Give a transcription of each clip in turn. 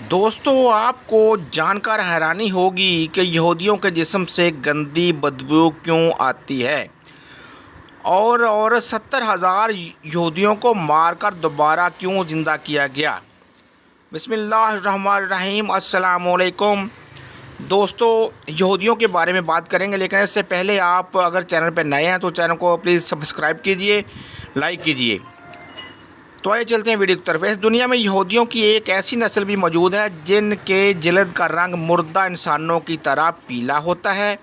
دوستو آپ کو جان کر حیرانی ہوگی کہ یہودیوں کے جسم سے گندی بدبو کیوں آتی ہے اور 70,000 یہودیوں کو مار کر دوبارہ کیوں زندہ کیا گیا۔ بسم اللہ الرحمن الرحیم۔ السلام علیکم دوستو، یہودیوں کے بارے میں بات کریں گے، لیکن اس سے پہلے آپ اگر چینل پہ نئے ہیں تو چینل کو پلیز سبسکرائب کیجئے، لائک کیجئے۔ تو آئے چلتے ہیں ویڈیو کی طرف۔ اس دنیا میں یہودیوں کی ایک ایسی نسل بھی موجود ہے جن کے جلد کا رنگ مردہ انسانوں کی طرح پیلا ہوتا ہے۔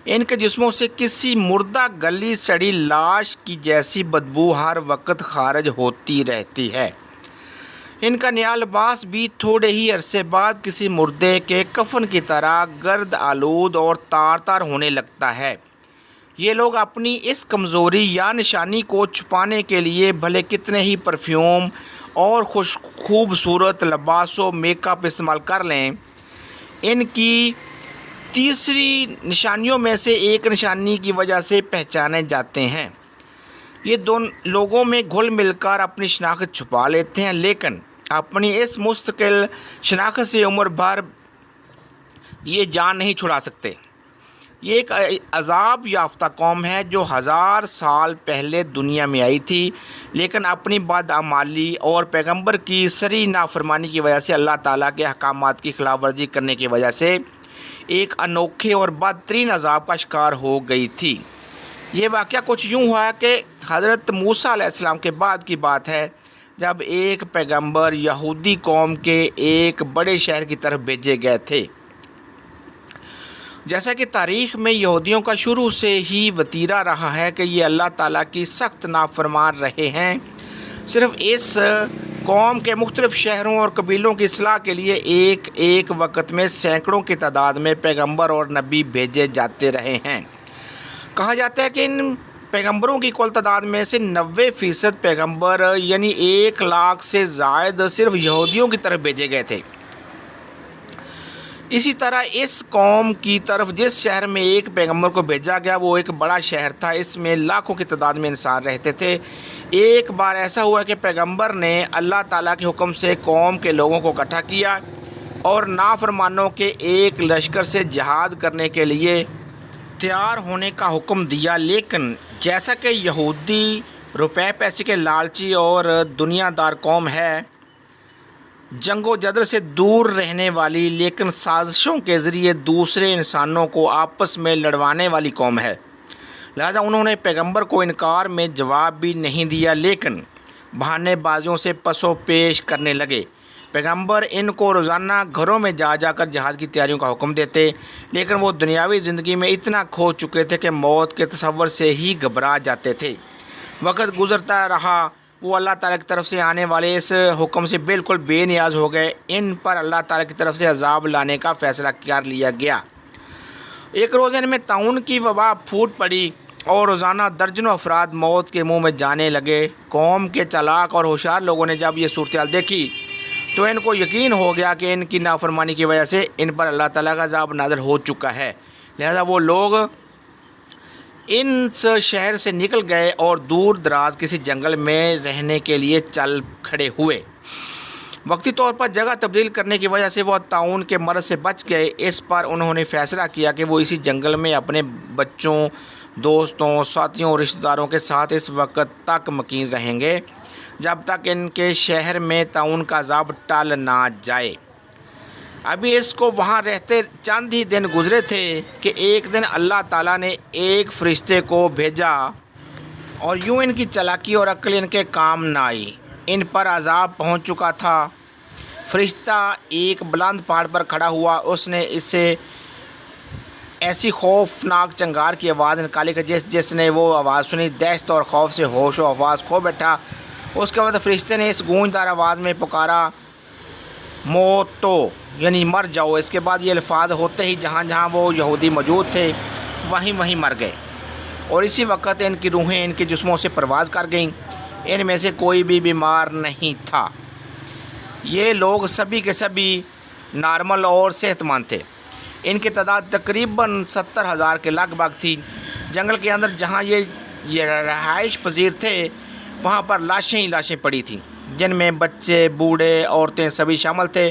ان کے جسموں سے کسی مردہ گلی سڑی لاش کی جیسی بدبو ہر وقت خارج ہوتی رہتی ہے۔ ان کا نیا لباس بھی تھوڑے ہی عرصے بعد کسی مردے کے کفن کی طرح گرد آلود اور تار تار ہونے لگتا ہے۔ یہ لوگ اپنی اس کمزوری یا نشانی کو چھپانے کے لیے بھلے کتنے ہی پرفیوم اور خوبصورت لباس و میک اپ استعمال کر لیں، ان کی تیسری نشانیوں میں سے ایک نشانی کی وجہ سے پہچانے جاتے ہیں۔ یہ دونوں لوگوں میں گھل مل کر اپنی شناخت چھپا لیتے ہیں، لیکن اپنی اس مستقل شناخت سے عمر بھر یہ جان نہیں چھڑا سکتے۔ یہ ایک عذاب یافتہ قوم ہے جو 1000 سال پہلے دنیا میں آئی تھی، لیکن اپنی بدعمالی اور پیغمبر کی سری نافرمانی کی وجہ سے اللہ تعالیٰ کے احکامات کی خلاف ورزی کرنے کی وجہ سے ایک انوکھے اور بدترین عذاب کا شکار ہو گئی تھی۔ یہ واقعہ کچھ یوں ہوا کہ حضرت موسیٰ علیہ السلام کے بعد کی بات ہے، جب ایک پیغمبر یہودی قوم کے ایک بڑے شہر کی طرف بھیجے گئے تھے۔ جیسا کہ تاریخ میں یہودیوں کا شروع سے ہی وتیرہ رہا ہے کہ یہ اللہ تعالیٰ کی سخت نافرمان رہے ہیں، صرف اس قوم کے مختلف شہروں اور قبیلوں کی اصلاح کے لیے ایک ایک وقت میں سینکڑوں کی تعداد میں پیغمبر اور نبی بھیجے جاتے رہے ہیں۔ کہا جاتا ہے کہ ان پیغمبروں کی کل تعداد میں سے 90% پیغمبر یعنی 1 لاکھ سے زائد صرف یہودیوں کی طرف بھیجے گئے تھے۔ اسی طرح اس قوم کی طرف جس شہر میں ایک پیغمبر کو بھیجا گیا وہ ایک بڑا شہر تھا، اس میں لاکھوں کی تعداد میں انسان رہتے تھے۔ ایک بار ایسا ہوا کہ پیغمبر نے اللہ تعالیٰ کے حکم سے قوم کے لوگوں کو اکٹھا کیا اور نافرمانوں کے ایک لشکر سے جہاد کرنے کے لیے تیار ہونے کا حکم دیا، لیکن جیسا کہ یہودی روپے پیسے کے لالچی اور دنیا دار قوم ہے، جنگ و جدل سے دور رہنے والی لیکن سازشوں کے ذریعے دوسرے انسانوں کو آپس میں لڑوانے والی قوم ہے، لہذا انہوں نے پیغمبر کو انکار میں جواب بھی نہیں دیا، لیکن بہانے بازیوں سے پس و پیش کرنے لگے۔ پیغمبر ان کو روزانہ گھروں میں جا جا کر جہاد کی تیاریوں کا حکم دیتے، لیکن وہ دنیاوی زندگی میں اتنا کھو چکے تھے کہ موت کے تصور سے ہی گھبرا جاتے تھے۔ وقت گزرتا رہا، وہ اللہ تعالیٰ کی طرف سے آنے والے اس حکم سے بالکل بے نیاز ہو گئے۔ ان پر اللہ تعالیٰ کی طرف سے عذاب لانے کا فیصلہ کر لیا گیا۔ ایک روز ان میں طاعون کی وبا پھوٹ پڑی اور روزانہ درجنوں افراد موت کے منہ میں جانے لگے۔ قوم کے چالاک اور ہوشیار لوگوں نے جب یہ صورتحال دیکھی تو ان کو یقین ہو گیا کہ ان کی نافرمانی کی وجہ سے ان پر اللہ تعالیٰ کا عذاب نازل ہو چکا ہے، لہذا وہ لوگ ان شہر سے نکل گئے اور دور دراز کسی جنگل میں رہنے کے لیے چل کھڑے ہوئے۔ وقتی طور پر جگہ تبدیل کرنے کی وجہ سے وہ طاعون کے مرض سے بچ گئے۔ اس پر انہوں نے فیصلہ کیا کہ وہ اسی جنگل میں اپنے بچوں، دوستوں، ساتھیوں اور رشتہ داروں کے ساتھ اس وقت تک مقیم رہیں گے جب تک ان کے شہر میں طاعون کا عذاب ٹل نہ جائے۔ ابھی اس کو وہاں رہتے چند ہی دن گزرے تھے کہ ایک دن اللہ تعالیٰ نے ایک فرشتے کو بھیجا اور یوں ان کی چالاکی اور عقل ان کے کام نہ آئی، ان پر عذاب پہنچ چکا تھا۔ فرشتہ ایک بلند پہاڑ پر کھڑا ہوا، اس نے اس سے ایسی خوفناک چنگار کی آواز نکالی کہ جس نے وہ آواز سنی دہشت اور خوف سے ہوش و حواس کھو بیٹھا۔ اس کے بعد فرشتے نے اس گونجدار آواز میں پکارا، موتو یعنی مر جاؤ۔ اس کے بعد یہ الفاظ ہوتے ہی جہاں جہاں وہ یہودی موجود تھے وہیں مر گئے، اور اسی وقت ان کی روحیں ان کے جسموں سے پرواز کر گئیں۔ ان میں سے کوئی بھی بیمار نہیں تھا، یہ لوگ سبھی کے سبھی نارمل اور صحت مند تھے۔ ان کی تعداد تقریباً 70,000 کے لگ بھگ تھی۔ جنگل کے اندر جہاں یہ رہائش پذیر تھے وہاں پر لاشیں ہی لاشیں پڑی تھیں، جن میں بچے، بوڑھے، عورتیں سبھی شامل تھے۔